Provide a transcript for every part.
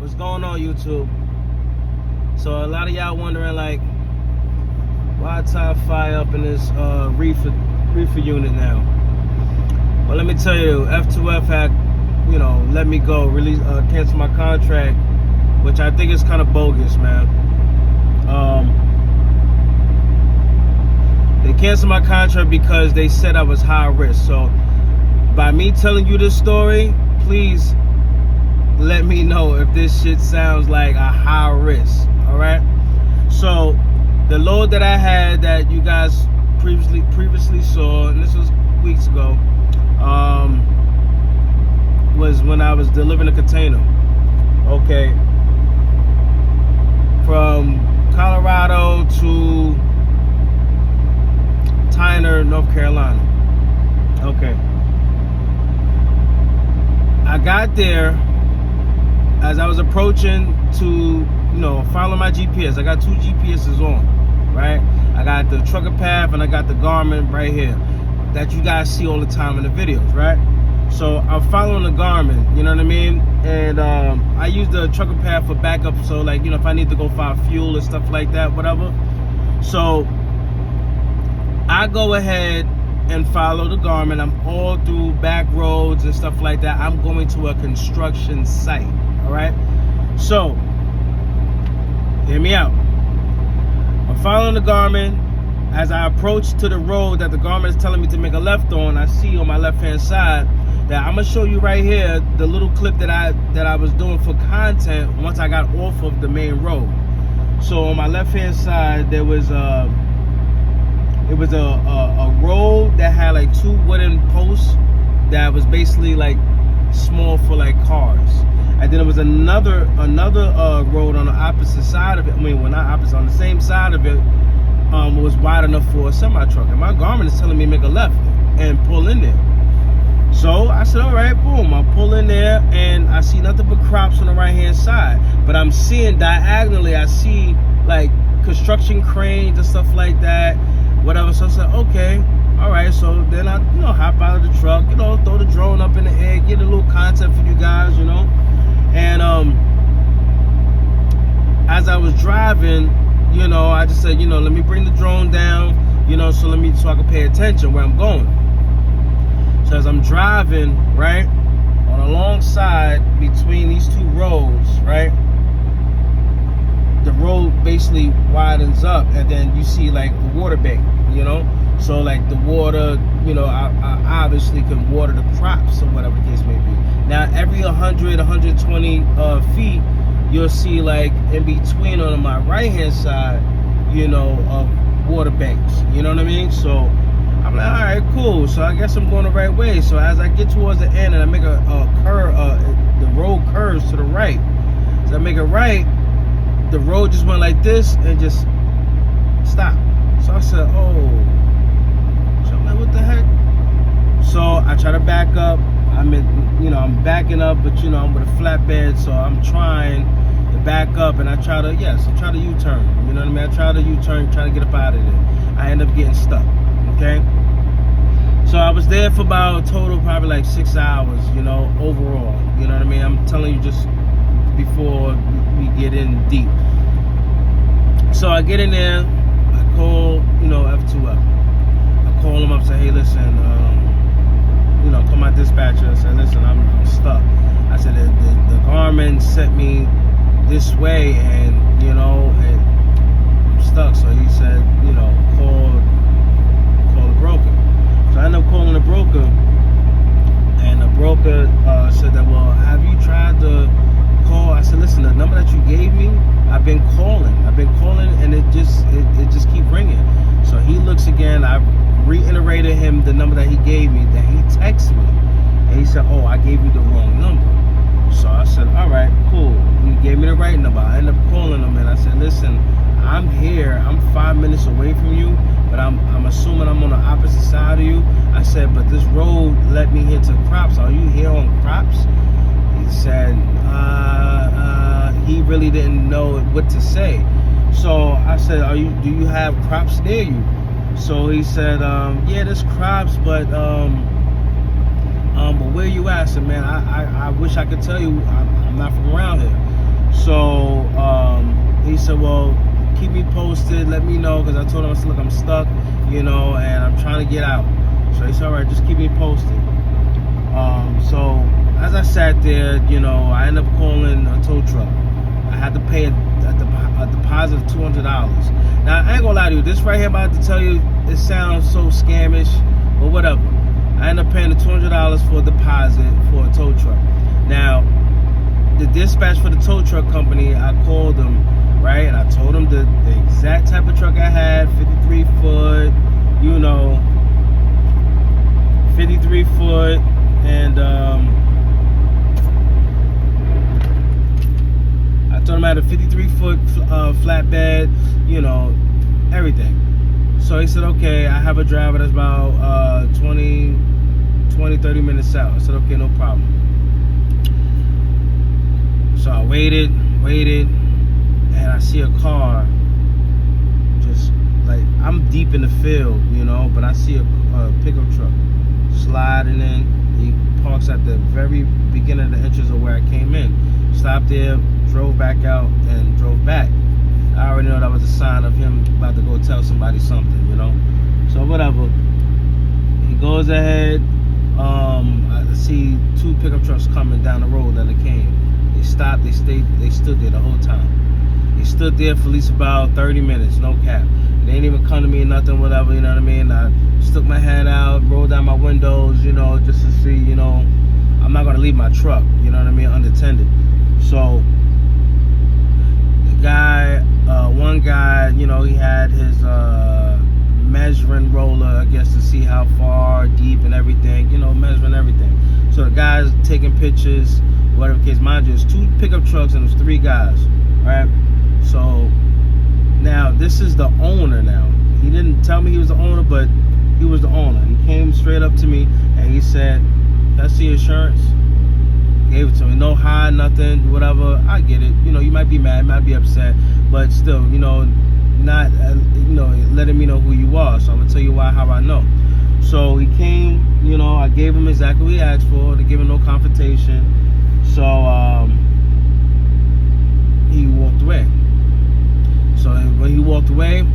What's going on, YouTube? So a lot of y'all wondering, like, why tie fire up in this reefer unit now? Well, let me tell you, F2F had, let me go, release, cancel my contract, which I think is kind of bogus, man. They canceled my contract because they said I was high risk. So by me telling you this story, please let me know if this shit sounds like a high risk. All right. So the load that I had that you guys previously saw, and this was weeks ago, was when I was delivering a container. Okay. From Colorado to Tyner, North Carolina. Okay. I got there as I was approaching to, follow my GPS. I got two GPSs on, right? I got the trucker path and I got the Garmin right here that you guys see all the time in the videos, right? So I'm following the Garmin, you know what I mean? And I use the trucker path for backup. So like, if I need to go find fuel and stuff like that, whatever. So I go ahead and follow the Garmin. I'm all through back roads and stuff like that. I'm going to a construction site, all right? So, hear me out. I'm following the Garmin. As I approach to the road that the Garmin is telling me to make a left on, I see on my left-hand side that I'm gonna show you right here the little clip that I was doing for content once I got off of the main road. So on my left-hand side, there was a road that had like two wooden posts that was basically like small for like cars, and then there was another road on the opposite side of it. I mean, well, not opposite, on the same side of it, was wide enough for a semi truck. And my Garmin is telling me to make a left and pull in there. So I said, all right, boom. I pull in there and I see nothing but crops on the right hand side, but I'm seeing diagonally, I see like construction cranes and stuff like that, whatever. So I said, okay, all right. So then I, hop out of the truck, throw the drone up in the air, get a little content for you guys, And as I was driving, I just said, let me bring the drone down, so I can pay attention where I'm going. So as I'm driving, right, on a long side between these two roads, right, the road basically widens up, and then you see like the water bank, so like the water, I obviously can water the crops or whatever the case may be. Now every 120 feet, you'll see like in between on my right hand side, of water banks, you know what I mean? So I'm like, all right, cool. So I guess I'm going the right way. So as I get towards the end and I make a curve, the road curves to the right. So I make a right, the road just went like this and just stopped. So I said, oh, so I'm like, what the heck? So I try to back up. I'm backing up, but I'm with a flatbed, so I'm trying to back up, and I try to U-turn. You know what I mean? I try to U-turn, try to get up out of there. I end up getting stuck. Okay. So I was there for about total probably like 6 hours, overall. You know what I mean? I'm telling you just before we get in deep. So I get in there, I call, F2F. I call them up, say, hey, listen, call my dispatcher and say, listen, I'm stuck. I said, the Garmin sent me this way, and, I'm stuck. So he said, call the broker. So I ended up calling the broker, and the broker said that, well, have you tried to call? I said, listen, the number that you gave me, I've been calling, and it just keep ringing. So he looks again. I reiterated him the number that he gave me, that he texted me, and he said, oh, I gave you the wrong number. So I said, all right, cool. He gave me the right number. I ended up calling him, and I said, listen, I'm here. I'm 5 minutes away from you, but I'm assuming I'm on the opposite side of you. I said, but this road led me here to crops. Are you here on crops? He said, he really didn't know what to say. So I said, do you have crops near you? So he said, yeah, there's crops, but where you at? I said, man, I wish I could tell you. I'm not from around here. said, well, keep me posted, let me know, because I told him, I said, look, I'm stuck, you know, and I'm trying to get out. So he said, all right, just keep me posted. So as I sat there, you know, I ended up calling a tow truck. I had to pay a deposit of $200. Now, I ain't gonna lie to you, this right here I'm about to tell you, it sounds so scamish, but whatever. I ended up paying the $200 for a deposit for a tow truck. Now, the dispatch for the tow truck company, I called them, right, and I told them the exact type of truck I had, 53 foot, you know, 53 foot, and I told him I had a 53 foot flatbed, you know, everything. So he said, okay, I have a driver that's about 20, 30 minutes out. I said, okay, no problem. So I waited, and I see a car, just like, I'm deep in the field, you know, but I see a pickup truck sliding in. He parks at the very beginning of the entrance of where I came in. Stopped there, drove back out, and drove back. I already know that was a sign of him about to go tell somebody something, you know. So whatever. He goes ahead. I see two pickup trucks coming down the road that it came. They stopped, they stood there the whole time. They stood there for at least about 30 minutes, no cap. They didn't even come to me or nothing, whatever, you know what I mean? I stuck my hand out, rolled down my windows, you know, just to see, you know, I'm not gonna leave my truck, you know what I mean, unattended. So the guy, one guy, you know, he had his measuring roller, I guess, to see how far, deep, and everything, you know, measuring everything. So the guy's taking pictures, whatever case, mind you, it's two pickup trucks and there's three guys, right? So now this is the owner now. He didn't tell me he was the owner, but he was the owner. He came straight up to me and he said, "Can I see insurance?" Gave it to me, no high, nothing, whatever. I get it. You know, you might be mad, might be upset, but still, you know, not, you know, letting me know who you are. So I'm gonna tell you why, how I know. So he came, you know, I gave him exactly what he asked for, to give him no confrontation. So he walked away. So when he walked away,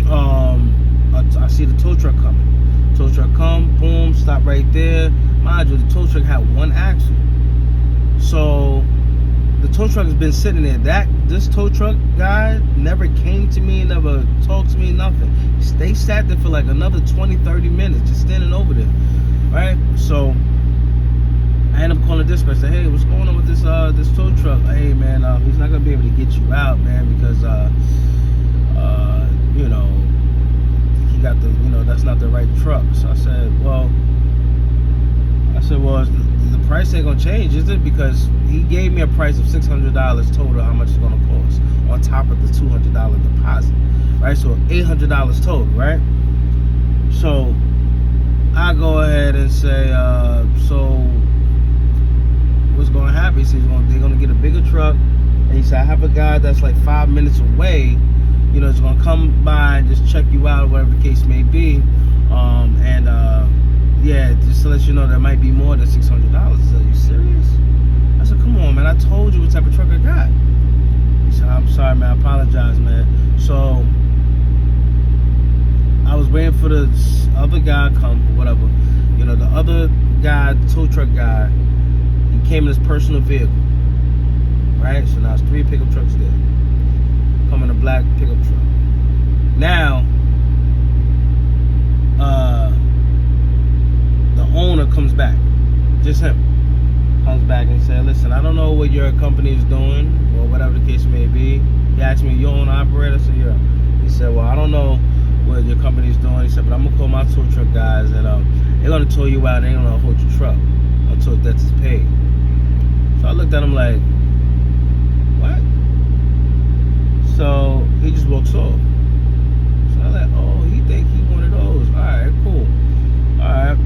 I see the tow truck coming. Tow truck come, boom, stop right there. Mind you, the tow truck had one axle. So the tow truck has been sitting there. This tow truck guy never came to me, never talked to me, nothing. They sat there for like another 20, 30 minutes, just standing over there, right? So I end up calling the dispatch. Say, hey, what's going on with this tow truck? Hey, man, he's not gonna be able to get you out, man, because you know, he got the, you know, that's not the right truck. So I said, well, the price ain't gonna change, is it? Because he gave me a price of $600 total, how much it's gonna cost, on top of the $200 deposit, right? So $800 total, right? So I go ahead and say, so what's gonna happen? He says they're gonna get a bigger truck, and he said, I have a guy that's like 5 minutes away, you know, it's gonna come by and just check you out, whatever the case may be, yeah, just to let you know, there might be more than $600. I said, are you serious? I said, come on, man, I told you what type of truck I got. He said, I'm sorry, man, I apologize, man. So I was waiting for the other guy to come, or whatever. You know, the other guy, the tow truck guy, he came in his personal vehicle, right? So now it's 3 pickup trucks there. Come in a black pickup truck. Now, the owner comes back, just him, comes back and said, listen, I don't know what your company is doing, or whatever the case may be. He asked me, you own operator? I said, yeah. He said, well, I don't know what your company is doing. He said, but I'm gonna call my tow truck guys, and they're gonna tow you out, and they're gonna hold your truck until debt is paid. So I looked at him like, what? So he just walks off. So I'm like, oh, he think he one of those. All right, cool. All right.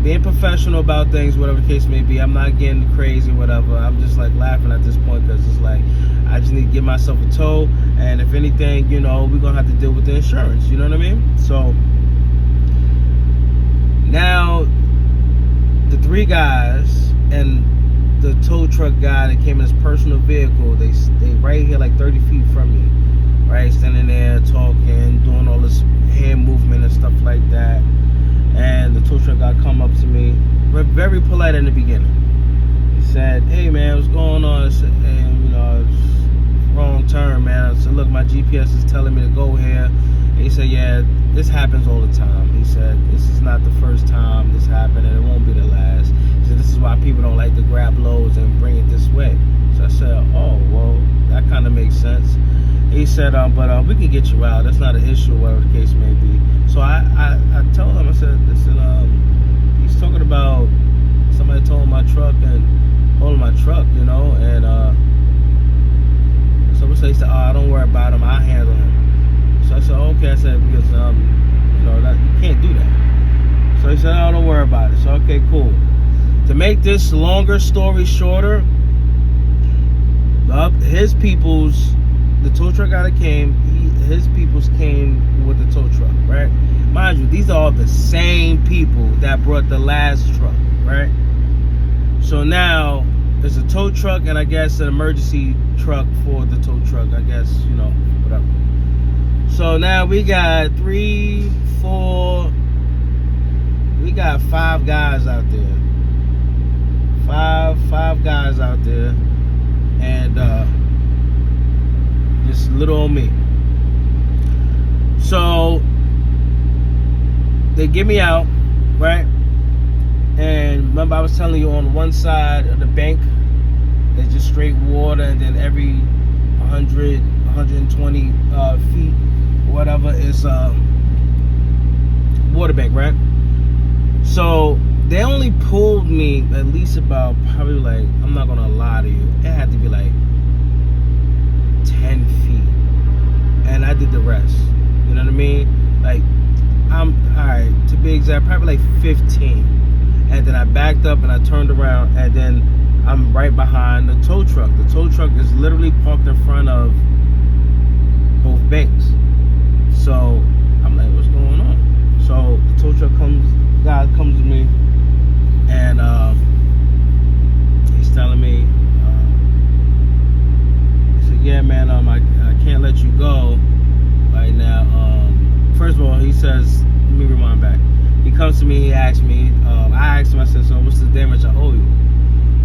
Being professional about things, whatever the case may be. I'm not getting crazy, whatever. I'm just like laughing at this point, because it's like, I just need to give myself a tow, and if anything, you know, we're gonna have to deal with the insurance, you know what I mean? So now the 3 guys and the tow truck guy that came in his personal vehicle, they right here like 30 feet from me, right, standing there talking, doing all this hand movement and stuff like that. And the tow truck guy come up to me, very polite in the beginning. He said, "Hey man, what's going on?" I said, "Hey, you know, it's wrong turn, man." I said, "Look, my GPS is telling me to go here." And he said, "Yeah, this happens all the time." He said, "This is not the first time this happened, and it won't be the last." He said, "This is why people don't like to grab loads and bring it this way." So I said, "Oh, well, that kind of makes sense." He said, "But we can get you out. That's not an issue, whatever the case may be." So I told him, I said, "Listen, he's talking about somebody towing my truck and holding my truck, you know." And so he said, "Oh, don't worry about him. I'll handle him." So I said, "Okay." I said, "Because you know that you can't do that." So he said, "Oh, don't worry about it." So okay, cool. To make this longer story shorter, his people's, the tow truck guy that came, his people's came with the tow truck, right? Mind you, these are all the same people that brought the last truck, right? So now there's a tow truck and I guess an emergency truck for the tow truck, I guess, you know, whatever. So now we got 3, 4, we got 5 guys out there. Five guys out there, and just little old me. So they get me out, right? And remember I was telling you, on one side of the bank there's just straight water, and then every 100, 120 feet, whatever, is water bank, right? So they only pulled me at least about, probably like, I'm not gonna lie to you, it had to be like 10 feet, and I did the rest. You know what I mean? Like, I'm alright, to be exact, probably like 15. And then I backed up and I turned around, and then I'm right behind the tow truck. The tow truck is literally parked in front of both banks. So I'm like, what's going on? So the tow truck guy comes to me, and he's telling me, he said, "Yeah, man, I can't let you go right now." First of all, he says, let me rewind back. He comes to me, he asks me, I asked him, I said, "So what's the damage I owe you?"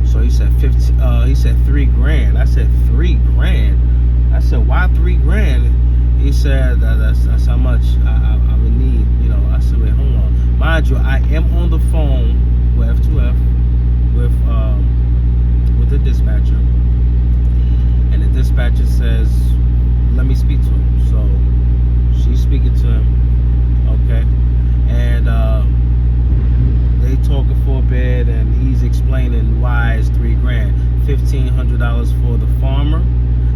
So he said, he said $3,000. I said, $3,000? I said, "Why $3,000?" He said, that's how much I would need, you know. I said, "Wait, hold on. Mind you, I am on the phone with F2F, with the dispatcher, and the dispatcher says, let me speak to him." So she's speaking to him, okay, and they talking for a bit, and he's explaining why it's $3,000, $1,500 for the farmer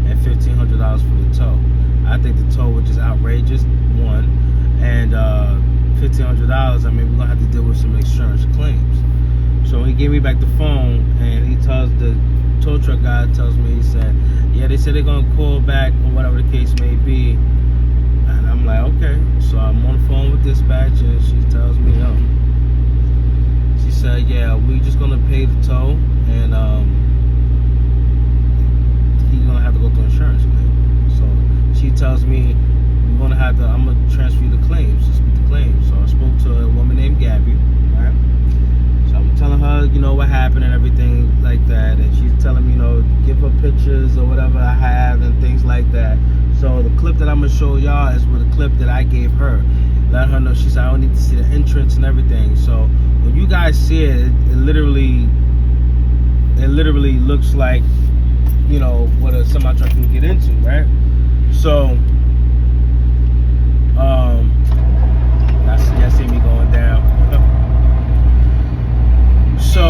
and $1,500 for the tow. I think the tow was just outrageous, one, and $1,500, I mean, we're gonna have to deal with some insurance claims. So he gave me back the phone, and he tells the tow truck guy, tells me, he said, "Yeah, they said they're gonna call back," or whatever the case may be. And I'm like, okay. So I'm on the phone with dispatch, and she tells me, she said, "Yeah, we just gonna pay the tow, and he's gonna have to go through insurance claim." So she tells me, I'm gonna transfer you the claims, to speak the claims. So I spoke to a woman named Gabby, right? So I'm telling her, you know, what happened and everything like that, and she's telling me, you know, give her pictures or whatever I have and things like that. So the clip that I'm gonna show y'all is with a clip that I gave her. Let her know, she said, "I don't need to see the entrance and everything." So when you guys see it, it literally looks like, you know, what a semi truck can get into, right? So y'all see me going down. So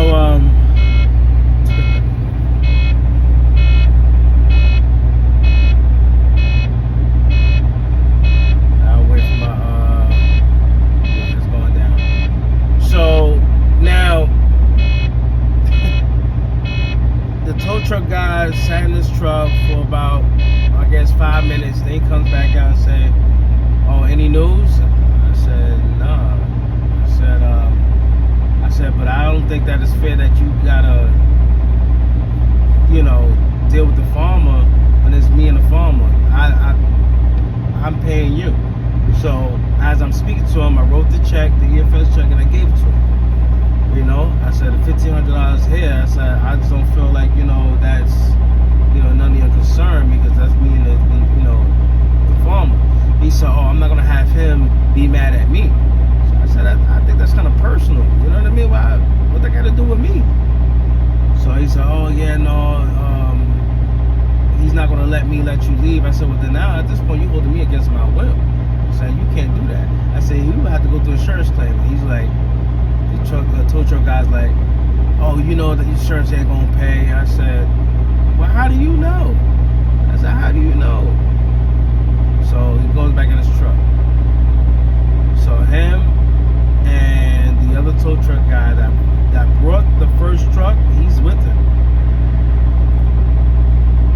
I'll wait for my yeah, it's going down. So now the tow truck guy sat in this truck for about, I guess, 5 minutes. Then he comes back out and say, "Oh, any news?" I said, "Nah." I said, "But I don't think that it's fair that you gotta farmer, when it's me and the farmer, I'm paying you. So as I'm speaking to him, I wrote the check, the EFS check, and I gave it to him. You know, I said the $1,500 here. I said I just don't feel like, you know, that's, you know, none of your concern, because that's me and the you know, the farmer. He said, oh, I'm not gonna have him be mad at me. So I said, I think that's kind of personal. You know what I mean? What that got to do with me? So he said, oh yeah, no, he's not gonna let you leave. I said, well then now at this point you holding me against my will. I said, you can't do that. I said, you would have to go through insurance claim. And he's like, the tow truck guy's like, oh, you know the insurance ain't gonna pay. I said, well, how do you know? I said, how do you know? So he goes back in his truck. So him and the other tow truck guy that brought the first truck, he's with him.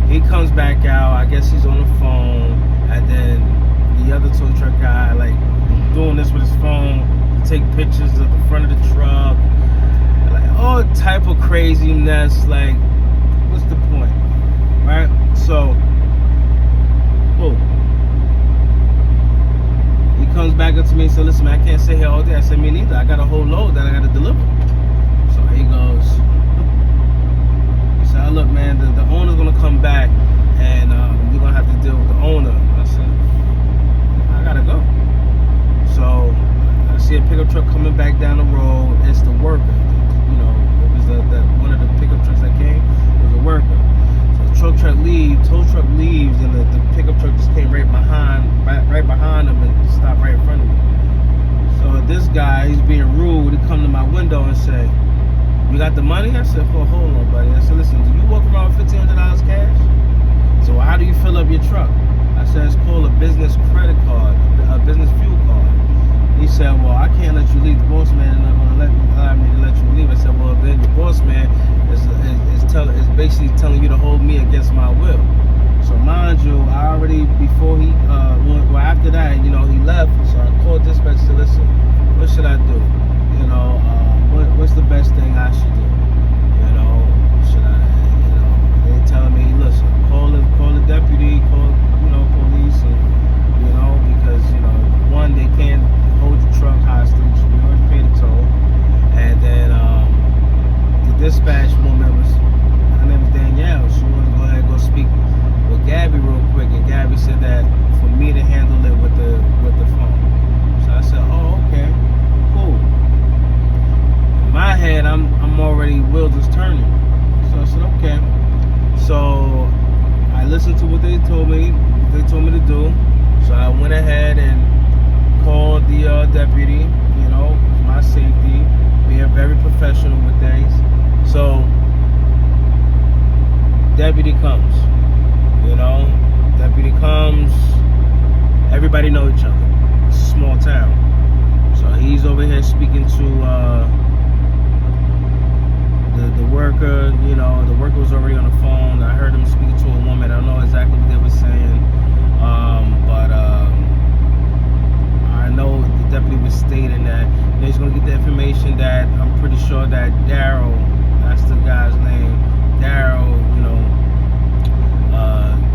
He comes back out, I guess he's on the phone, and then the other tow truck guy, like, doing this with his phone to take pictures of the front of the truck, like, all type of craziness. Like, what's the point, right? So, whoa. He comes back up to me and said, listen, man, I can't stay here all day. I said, me neither. I got a whole load that I got to deliver. So he goes, he said, oh, look, man, the owner's going to come back, and you're going to have to deal with the owner. I said, I got to go. So I see a pickup truck coming back down the road. It's the worker. You know, it was the one of the pickup trucks that came. It was a worker. So the tow truck leaves, and the pickup truck just came right behind him and stopped right in front of me. So this guy, he's being rude. He come to my window and say, you got the money? I said, hold on, buddy. I said, listen, do you walk around with $1,500 cash? So how do you fill up your truck? I said, it's called a business credit card, a business fuel card. He said, well, I can't let you leave. The boss man is not going to allow me to let you leave. I said, well, then the boss man is basically telling you to hold me against my will. So mind you, I already, before he, after that, you know, he left. So I called dispatch and said, listen, what should I do? You know, what's the best thing I should do? You know, should I, you know, they're telling me, listen, call the deputy, call, you know, police, and, you know, because, you know, one, they can't hold the truck hostage, we already paid the toll, and then the dispatch woman her name was Danielle, she wanted to go ahead and go speak with Gabby real quick, and Gabby said that for me to handle it with the phone. So I said, oh, okay, cool. In my head, I'm already, wheels is turning. So I said, okay. So I listened to what they told me to do. So I went ahead and called the deputy, you know, my safety. We are very professional with things. So deputy comes, you know, deputy comes, everybody know each other. It's a small town. So he's over here speaking to the worker, you know, the worker was already on the phone. I heard him speaking to a woman. I don't know exactly what they were saying, but I know the deputy was stating that he's going to get the information that I'm pretty sure that Daryl, that's the guy's name, Daryl, you know,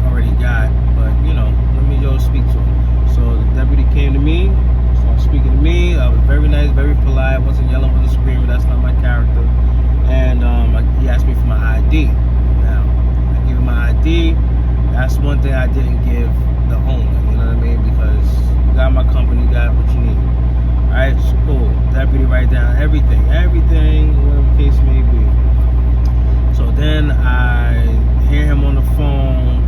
already got, but, you know, let me go speak to him. So the deputy came to me, started speaking to me. I was very nice, very polite, wasn't yelling, wasn't screaming, that's not my character. And he asked me for my ID. Now, I gave him my ID. That's one thing I didn't give the owner, you know what I mean? Because you got my company, you got what you need. Alright, so cool. Deputy write down everything, whatever the case may be. So then I hear him on the phone.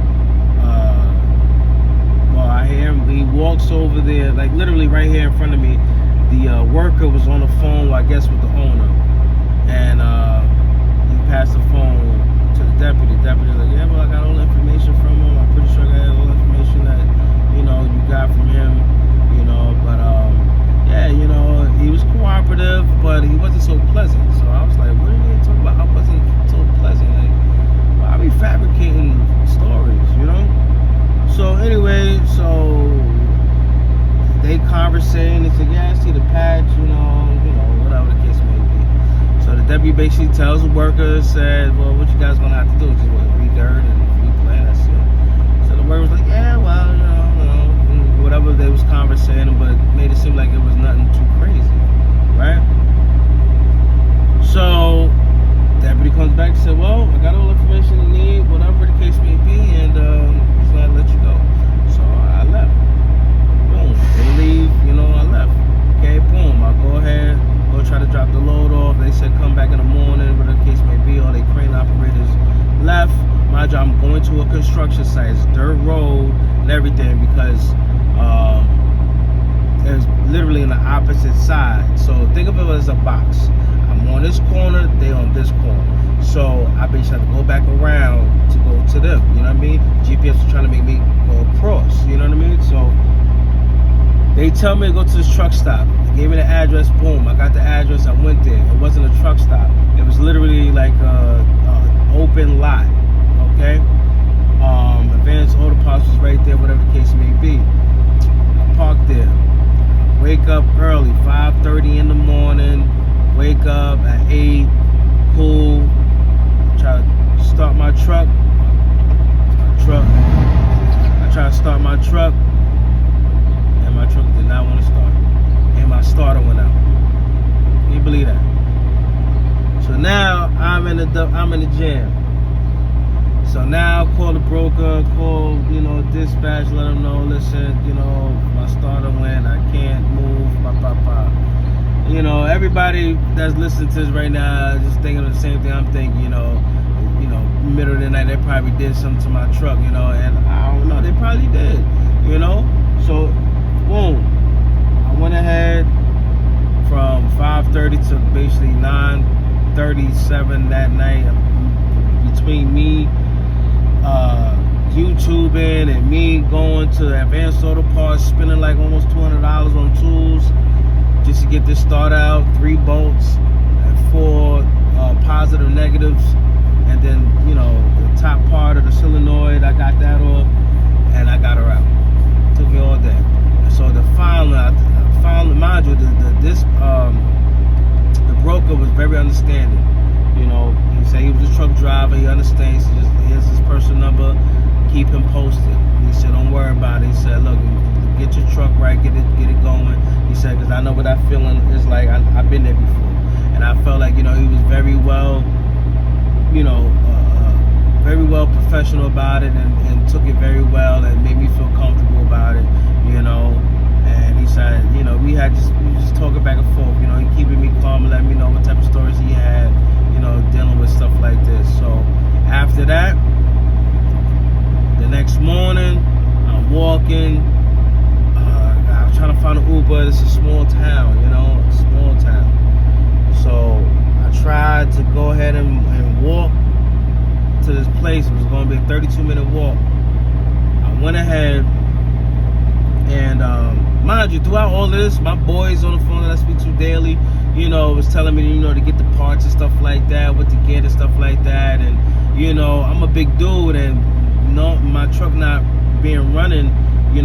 Well, I hear him, he walks over there, like literally right here in front of me. The worker was on the phone, I guess, with the owner. And he passed the phone to the deputy. The deputy's like, yeah, well, I got all the information from him. I'm pretty sure I got all the information that, you know, you got from him, you know. But, yeah, you know, he was cooperative, but he wasn't so pleasant. So I was like, what are you talking about? How wasn't so pleasant? Like, why are we fabricating stories, you know? So anyway, so they conversating. They said, yeah, I see the patch, you know, whatever the case may be. So the deputy basically tells the worker, said, well, what you guys gonna have to do is just read dirt and replan. I to a construction site. It's dirt road and everything because it's literally on the opposite side. So think of it as a box. I'm on this corner, they on this corner. So I basically had to go back around to go to them. You know what I mean? GPS was trying to make me go across. You know what I mean? So they tell me to go to this truck stop. They gave me the address. Boom. I got the address. I went there. It wasn't a truck stop. It was literally like a open lot. Okay? Advanced Auto Parts was right there, whatever the case may be. I parked there. Wake up early, 5:30 in the morning. Wake up at 8. Cool. Try to start my truck. I try to start my truck. And my truck did not want to start. And my starter went out. Can you believe that? So now I'm in the jam. So now call the broker, call, dispatch, let them know, listen, my starter went, I can't move, everybody that's listening to this right now just thinking of the same thing I'm thinking, middle of the night they probably did something to my truck, and I don't know, they probably did, So boom, I went ahead from 5:30 to basically 9:37 that night. Between me YouTubing and me going to Advanced Auto Parts, spending like almost $200 on tools just to get this started out, 3 bolts and 4 positive negatives, and then the top part of the solenoid, I got that off and I got her out. It took me all day. So the final, mind you, the broker was very understanding. He said he was a truck driver. He understands. Here's his personal number. Keep him posted. He said, don't worry about it. He said, look, get your truck right, get it going. He said, because I know what that feeling is like. I've been there before, and I felt like he was very well, very well professional about it, and took it very well, and made me feel comfortable about it, And he said, we were just talking back and forth. He keeping me calm and letting me know what type of stories he had, dealing with stuff like this. So after that, the next morning, I'm walking. I'm trying to find an Uber. It's a small town, small town. So I tried to go ahead and walk to this place. It was going to be a 32-minute walk. I went ahead and, mind you, throughout all of this, my boys on the phone that I speak to daily, was telling me, to get the parts and stuff like that, what to get and stuff like that. And, I'm a big dude, and my truck not being running,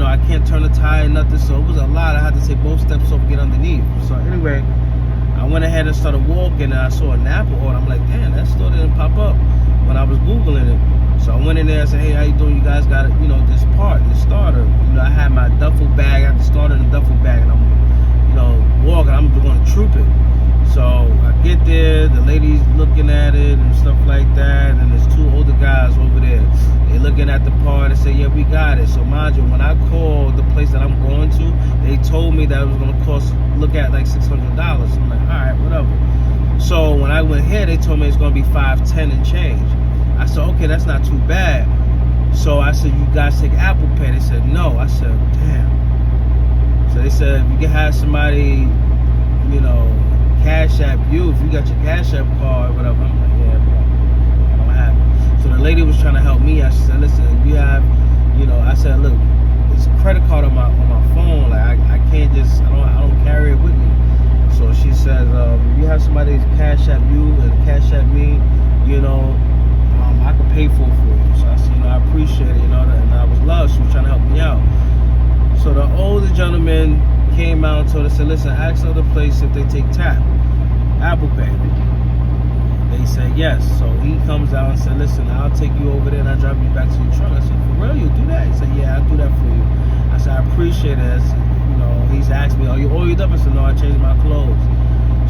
I can't turn the tire, nothing. So it was a lot. I had to take both steps off, get underneath. So anyway, I went ahead and started walking, and I saw an Apple order. I'm like, damn, that store didn't pop up when I was Googling it. So I went in there and said, hey, how you doing? You guys got it, this part, this starter. I had my duffel bag. I had the starter in the duffel bag, and I'm, walking. I'm going to troop it. So I get there, the lady's looking at it and stuff like that, and there's 2 older guys over there. They're looking at the part and say, yeah, we got it. So mind you, when I called the place that I'm going to, they told me that it was going to cost, look at like $600. So I'm like, all right, whatever. So when I went here, they told me it's going to be $510 and change. I said, okay, that's not too bad. So I said, you guys take Apple Pay? They said, no. I said, damn. So they said, you can have somebody, Cash App you, if you got your Cash App card, whatever. I'm like, yeah, bro, I don't have it. So the lady was trying to help me. I said, listen, you have, I said, look, it's a credit card on my phone. Like I can't just, I don't carry it with me. So she said, if you have somebody Cash App you and Cash App me, I can pay for it for you. So I said, I appreciate it, and I was loved. She was trying to help me out. So the older gentleman came out and told us, said, listen, ask other place if they take Apple Pay. They said yes. So he comes out and said, listen, I'll take you over there and I'll drive you back to your truck. I said, for real, you do that? He said, yeah, I'll do that for you. I said, I appreciate it. He's asked me, are you oiled up? I said, no, I changed my clothes.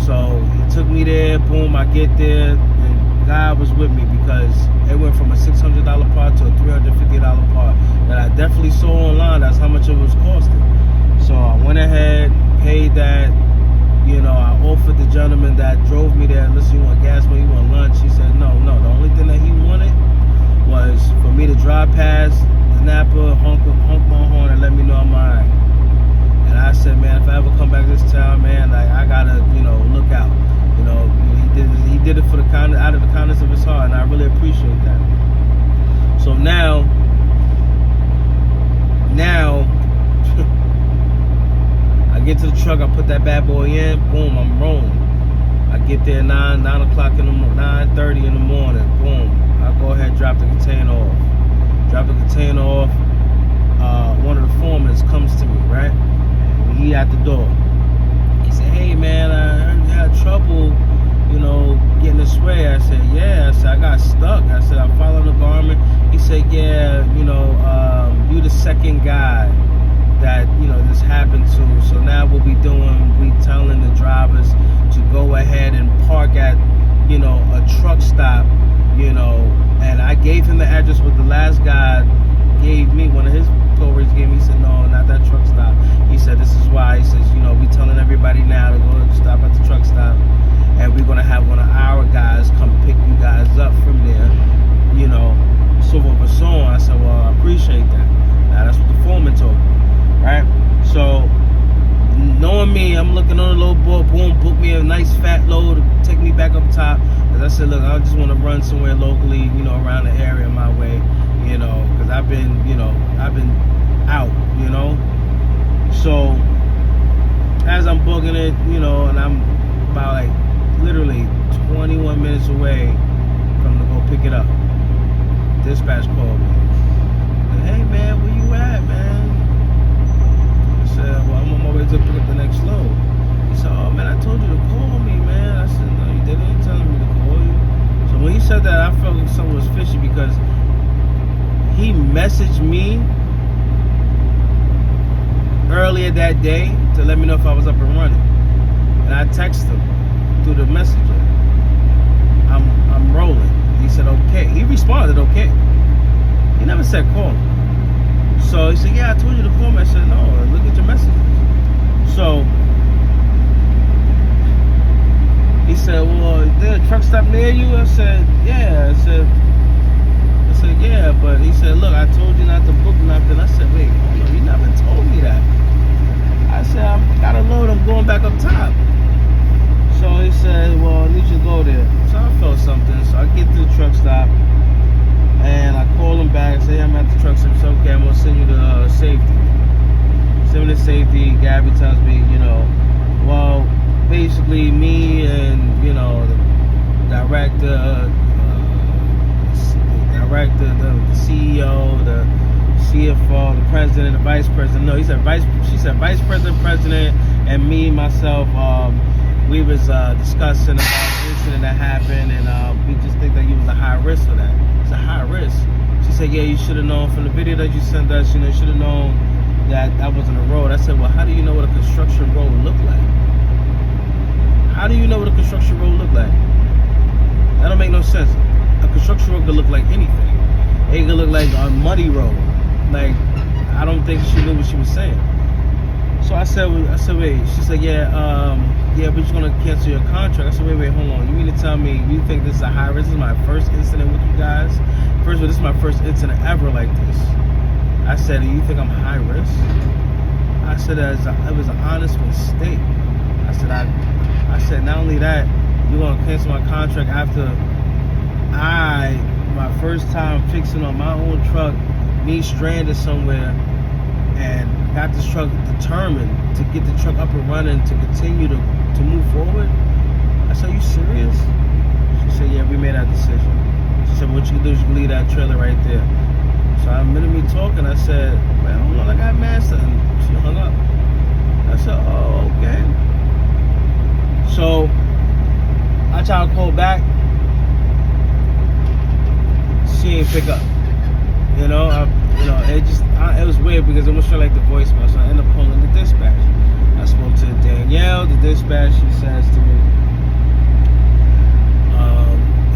So he took me there, boom, I get there, and God was with me because it went from a $600 part to a $350 part that I definitely saw online. That's how much it was costing. So I went ahead, paid that. I offered the gentleman that drove me there, listen, you want gas money, you want lunch? He said, no. The only thing that he wanted was for me to drive past the Napa, honk my horn, and let me know I'm alright. And I said, man, if I ever come back to this town, man, like I gotta, look out. He did it for out of the kindness of his heart, and I really appreciate that. So now, I get to the truck, I put that bad boy in, boom, I'm rolling. I get there 9 o'clock in the morning, 9:30 in the morning, boom. I go ahead, drop the container off. One of the foremen comes to me, right? And he at the door. He said, hey man, I heard you had trouble, getting this way. I said, yeah. I said, I got stuck. I said, I followed the garment. He said, yeah, you the second guy that, this happened to. So now what we telling the drivers to go ahead and park at, a truck stop, and I gave him the address what the last guy gave me. One of his coworkers gave me. He said, no, not that truck stop. He said, this is why. He says, we telling everybody now to go stop at the truck stop, and we're gonna have one of our guys come pick you guys up from there, so forth and so on. I said, well, I appreciate that. Now that's what the foreman told me, right? So knowing me, I'm looking on the load board, boom, book me a nice fat load to take me back up top. Cause I said, look, I just want to run somewhere locally, around the area my way, cause I've been out, So as I'm booking it, and I'm about like literally 21 minutes away from to go pick it up. Dispatch called me. Said, hey man, where you at, man? I said, well, I'm on my way to pick up the next load. He said, oh man, I told you to call me, man. I said, no, you didn't. You telling me to call you. So when he said that, I felt like something was fishy because he messaged me earlier that day to let me know if I was up and running. And I texted him through the messenger. I'm rolling. He said, okay. He responded, okay. He never said call me. So he said, yeah, I told you to call me. I said, no, look at your messages. So he said, well, is there a truck stop near you? I said, yeah. I said, yeah, but he said, look, I told you not to book nothing. I said, wait, hold on, you never told me that. I said, I got a load, I'm going back up top. So he said, well, I need you to go there. So I felt something. So I get to the truck stop and I call him back and say, hey, I'm at the truck stop. He said, okay, I'm going to send you to safety. Send me to safety. Gabby tells me, well, basically me and, the director, the CEO, the CFO, the president, the vice president. No, she said vice president, and me, myself, we was discussing about the incident that happened, and we just think that you was a high risk for that. It's a high risk. She said, yeah, you should have known from the video that you sent us, you should have known that I wasn't a road. I said, well, how do you know what a construction road look like? How do you know what a construction road look like? That don't make no sense. A construction road could look like anything. It could look like a muddy road. Like, I don't think she knew what she was saying. So I said, wait. She said, yeah, we're just gonna cancel your contract. I said, wait, hold on. You mean to tell me you think this is a high risk? This is my first incident with you guys. First of all, this is my first incident ever like this. I said, do you think I'm high risk? I said, it was an honest mistake. I said, not only that, you're gonna cancel my contract after my first time fixing on my own truck, me stranded somewhere, and got this truck determined to get the truck up and running to continue to move forward. I said, are you serious? She said, yeah, we made that decision. She said, what you can do is you can leave that trailer right there. So I minute me talking, I said, man, hold on, I got master. And she hung up. I said, oh, okay. So I tried to call back. She ain't pick up. It was weird because it was showing like the voicemail. So I ended up calling the dispatch. I spoke to Danielle, the dispatch. She says to me,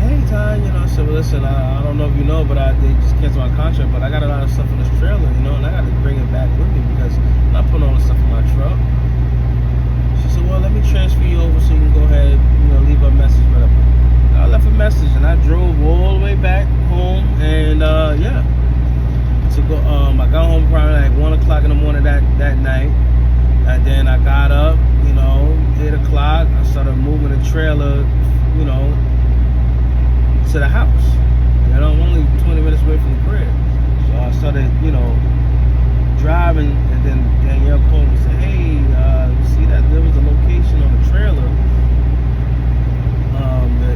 hey Ty, I said, well listen, I don't know if you know, but they just canceled my contract, but I got a lot of stuff in this trailer, and I got to bring it back with me because I'm not putting all the stuff in my truck. She said, well, let me transfer you over so you can go ahead, leave a message, whatever. I left a message and I drove all the way back home, and started, driving, and then Danielle called me and said, hey, you see that there was a location on the trailer,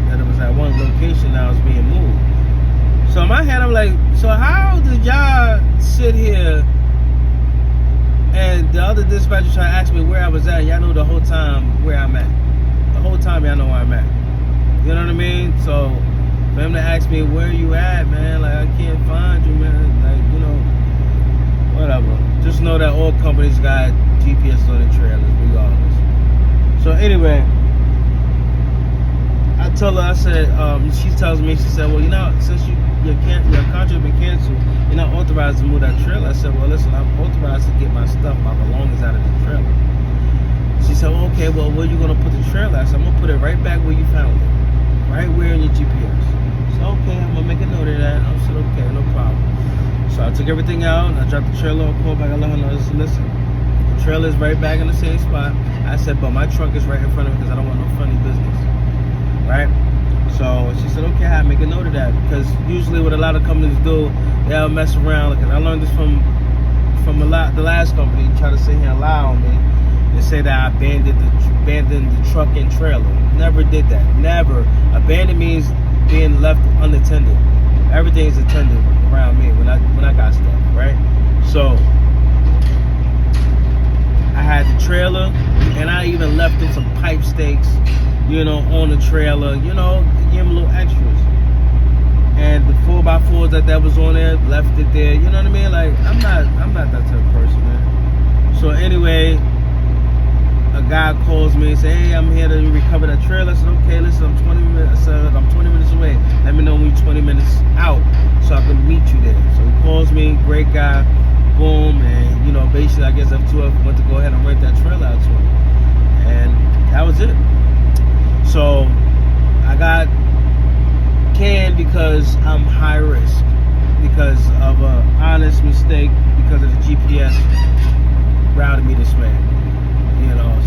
that it was at one location that was being moved. So in my head, I'm like, so how did y'all sit here and the other dispatcher trying to ask me where I was at? Y'all know the whole time where I'm at. The whole time y'all know where I'm at. You know what I mean? So for him to ask me where you at, man, like I can't find you, man. Like, whatever. Just know that all companies got GPS on their trailers, regardless. So anyway, I told her, I said, she tells me, she said, well, since your contract been canceled, you're not authorized to move that trailer. I said, well, listen, I'm authorized to get my stuff, my belongings out of the trailer. She said, well, okay, well, where you going to put the trailer? I said, I'm going to put it right back where you found it. Right where in your GPS. So, okay, I'm going to make a note of that. I said, okay, no problem. So I took everything out, and I dropped the trailer, called back, I let her know, listen, the trailer is right back in the same spot. I said, but my truck is right in front of me because I don't want no funny business. Right? So she said, okay, I make a note of that, because usually what a lot of companies do, they'll mess around. Like, I learned this from the last company, try to sit here and lie on me and say that I abandoned the truck and trailer. Never did that. Never. Abandoned means being left unattended. Everything is attended around me when I got stuff, right? So I had the trailer, and I even left in some pipe stakes, on the trailer, give them little extras. And the 4x4s that was on there, left it there. You know what I mean? Like, I'm not that type of person, man. So anyway, a guy calls me and says, hey, I'm here to recover that trailer. I said, okay, listen, I'm 20 minutes away. Let me know when you're 20 minutes out so I can meet you there. So he calls me, great guy, boom, and basically I guess F2F went to go ahead and rent that trailer out to him. And that was it. So I got canned because I'm high risk, because of an honest mistake, because of the GPS routed me this way.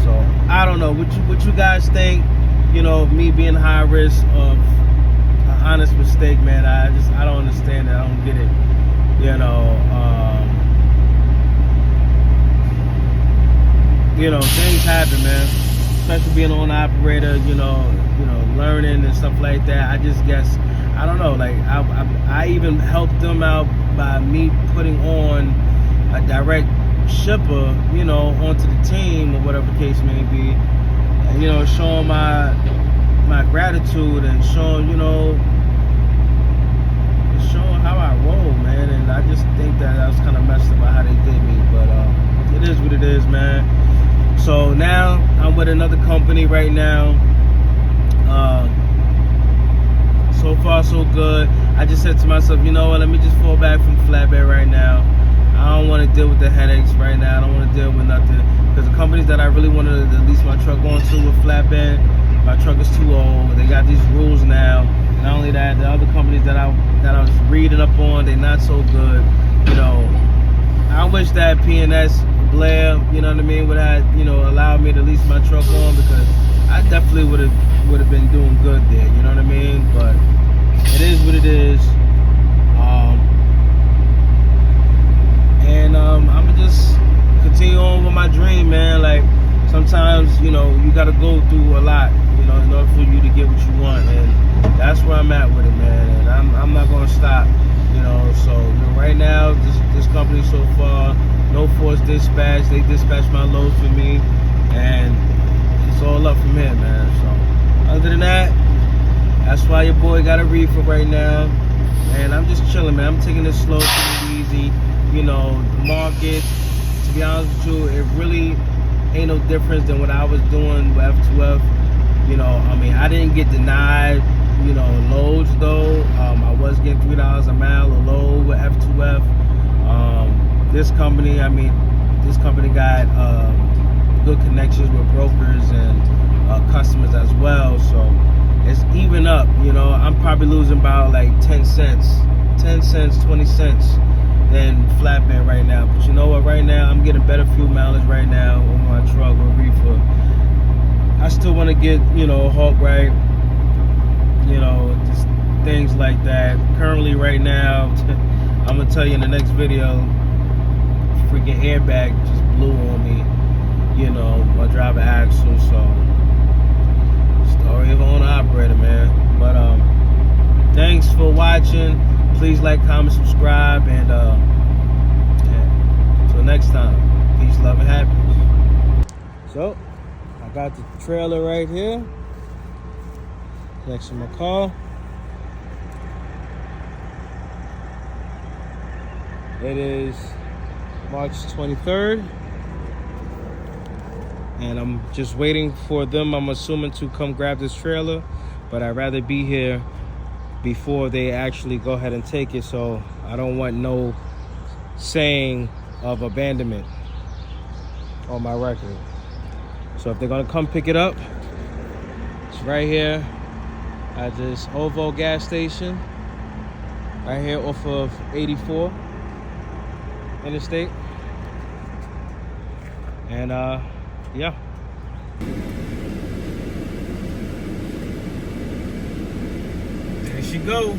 So I don't know what you guys think. Me being high risk of an honest mistake, man. I don't understand it. I don't get it. Things happen, man. Especially being an owner operator, learning and stuff like that. I just guess, I don't know. Like I even helped them out by me putting on a direct shipper, onto the team or whatever the case may be, and showing my gratitude and showing how I roll, man. And I just think that was kind of messed up about how they did me, but it is what it is, man. So now I'm with another company right now. So far so good. I just said to myself, let me just fall back from flatbed right now. I don't want to deal with the headaches right now. I don't want to deal with nothing, because the companies that I really wanted to lease my truck onto with flatbed, my truck is too old. They got these rules now. Not only that, the other companies that I was reading up on, they're not so good. I wish that P&S Blair, would have, allowed me to lease my truck on, because I definitely would have been doing good there. You know what I mean? But it is what it is. And I'm gonna just continue on with my dream, man. Like, sometimes, you gotta go through a lot, in order for you to get what you want, and that's where I'm at with it, man. And I'm not gonna stop, So right now, this company so far, no force dispatch. They dispatch my load for me, and it's all up from here, man. So other than that, that's why your boy got a reefer right now, and I'm just chilling, man. I'm taking it slow, taking it easy. The market, to be honest with you, it really ain't no difference than what I was doing with F2F. I didn't get denied, loads though. I was getting $3 a mile a load with F2F. This company got good connections with brokers and customers as well. So it's even up. I'm probably losing about like 10 cents, 20 cents. Than flatbed right now. But you know what, right now I'm getting better fuel mileage right now on my truck or reefer. I still want to get, Hulk right, just things like that. Currently right now, I'm gonna tell you in the next video. Freaking airbag just blew on me, you know, my driver axle. So story of owner operator, man. But thanks for watching. Please like, comment, subscribe, and yeah. Until next time, peace, love, and happiness. So I got the trailer right here next to my car. It is March 23rd, and I'm just waiting for them, I'm assuming, to come grab this trailer, but I'd rather be here before they actually go ahead and take it, so I don't want no saying of abandonment on my record. So if they're gonna come pick it up, it's right here at this OVO gas station, right here off of 84 Interstate. And yeah. There she go.